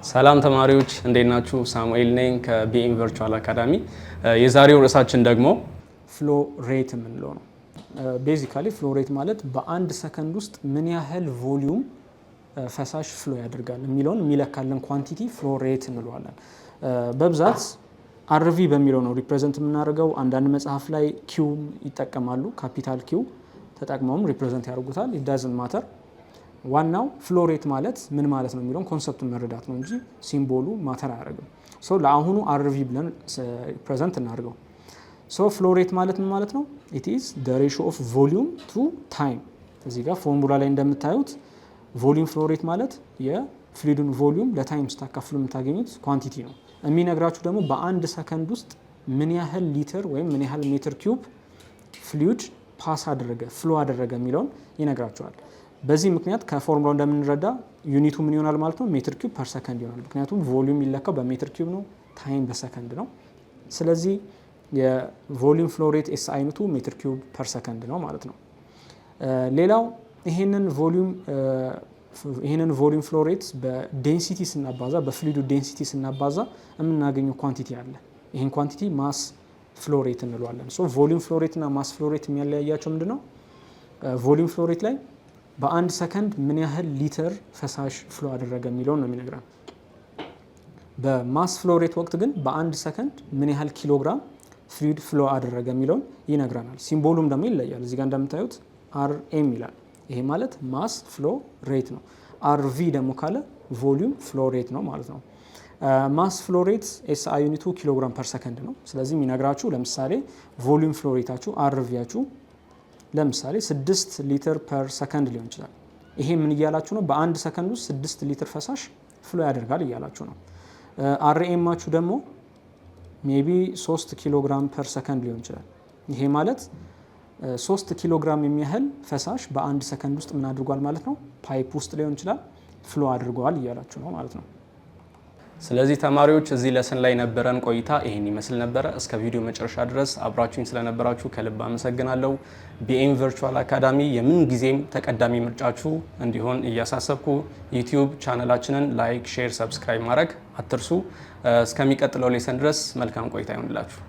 ሰላም ተማሪዎች እንዴት ናችሁ? ሳሙኤል ነኝ ከቢኤም ቨርቹዋል አካዳሚ። የዛሬው ርዕሳችን ደግሞ ፍሎ ሬት የምንለው ነው። ቤዚካሊ ፍሎ ሬት ማለት በአንድ ሰከንድ ውስጥ ምን ያህል ቮሊዩም ፈሳሽ ፍሎ ያደርጋል የሚለውን የሚለካለን ኳንቲቲ ፍሎ ሬት እንለዋለን። በብዛት አርቪ በሚለው ነው ሪፕሬዘንት የምናደርገው። አንዳንድ መጽሐፍ ላይ ኪው ይጠቀማሉ፣ ካፒታል ኪው ተጠቅመውም ሪፕሬዘንት ያደርጉታል። ኢት ዳዝንት ማተር። ዋናው ፍሎ ሬት ማለት ምን ማለት ነው የሚለውን ኮንሰፕቱን መረዳት ነው እንጂ ሲምቦሉ ማተር አያደርግም። ለአሁኑ አርቪ ብለን ፕሬዘንት እናድርገው። ፍሎ ሬት ማለት ምን ማለት ነው? ኢት ኢዝ ዘ ሬሽዮ ኦፍ ቮሊዩም ቱ ታይም። እዚህ ጋር ፎርሙላ ላይ እንደምታዩት ቮሊዩም ፍሎ ሬት ማለት የፍሉይዱን ቮሊዩም ለታይም ስታካፍሉ የምታገኙት ኳንቲቲ ነው። የሚነግራችሁ ደግሞ በአንድ ሰከንድ ውስጥ ምን ያህል ሊትር ወይም ምን ያህል ሜትር ኪዩብ ፍሉይድ ፓስ አደረገ ፍሎ አደረገ የሚለውን ይነግራችኋል። በዚህ ምክንያት ከፎርሙላው እንደምንረዳ ዩኒቱ ምን ይሆናል ማለት ነው? ሜትር ኪዩብ ፐር ሰከንድ ይሆናል። ምክንያቱም ቮሊዩም የሚለካው በሜትር ኪዩብ ነው፣ ታይም በሰከንድ ነው። ስለዚህ የቮሊዩም ፍሎ ሬት ኤስ አይነቱ ሜትር ኪዩብ ፐር ሰከንድ ነው ማለት ነው። ሌላው ይሄንን ቮሊዩም ፍሎ ሬት በዴንሲቲ ስናባዛ፣ በፍሉይዱ ዴንሲቲ ስናባዛ የምናገኘው ኳንቲቲ አለ። ይህን ኳንቲቲ ማስ ፍሎ ሬት እንለዋለን። ቮሊዩም ፍሎ ሬት እና ማስ ፍሎ ሬት የሚያለያያቸው ምንድን ነው? ቮሊዩም ፍሎ ሬት ላይ በአንድ ሰከንድ ምን ያህል ሊትር ፈሳሽ ፍሎ አደረገ የሚለውን ነው የሚነግረን። በማስ ፍሎ ሬት ወቅት ግን በአንድ ሰከንድ ምን ያህል ኪሎግራም ፍሉይድ ፍሎ አደረገ የሚለውን ይነግረናል። ሲምቦሉም ደግሞ ይለያል። እዚህ ጋር እንደምታዩት አርኤም ይላል። ይሄ ማለት ማስ ፍሎ ሬት ነው። አርቪ ደግሞ ካለ ቮሊዩም ፍሎ ሬት ነው ማለት ነው። ማስ ፍሎ ሬት ኤስአይ ዩኒቱ ኪሎግራም ፐር ሰከንድ ነው። ስለዚህ የሚነግራችሁ ለምሳሌ ቮሊዩም ፍሎ ሬታችሁ አርቪያችሁ ለምሳሌ 6 ሊትር ፐር ሰከንድ ሊሆን ይችላል። ይሄ ምን እያላችሁ ነው? በአንድ ሰከንድ ውስጥ 6 ሊትር ፈሳሽ ፍሎ ያደርጋል እያላችሁ ነው። አርኤማችሁ ደግሞ ሜቢ 3 ኪሎግራም ፐር ሰከንድ ሊሆን ይችላል። ይሄ ማለት 3 ኪሎግራም የሚያህል ፈሳሽ በአንድ ሰከንድ ውስጥ ምን አድርጓል ማለት ነው? ፓይፕ ውስጥ ሊሆን ይችላል ፍሎ አድርጓል እያላችሁ ነው ማለት ነው። ስለዚህ ተማሪዎች እዚህ ለሰን ላይ ነበረን ቆይታ ይሄን ይመስል ነበረ። እስከ ቪዲዮ መጨረሻ ድረስ አብራችሁኝ ስለነበራችሁ ከልብ አመሰግናለሁ። ቢኤም ቨርቹዋል አካዳሚ የምን ጊዜም ተቀዳሚ ምርጫችሁ እንዲሆን እያሳሰብኩ ዩቲዩብ ቻናላችንን ላይክ፣ ሼር፣ ሰብስክራይብ ማድረግ አትርሱ። እስከሚቀጥለው ሌሰን ድረስ መልካም ቆይታ ይሁንላችሁ።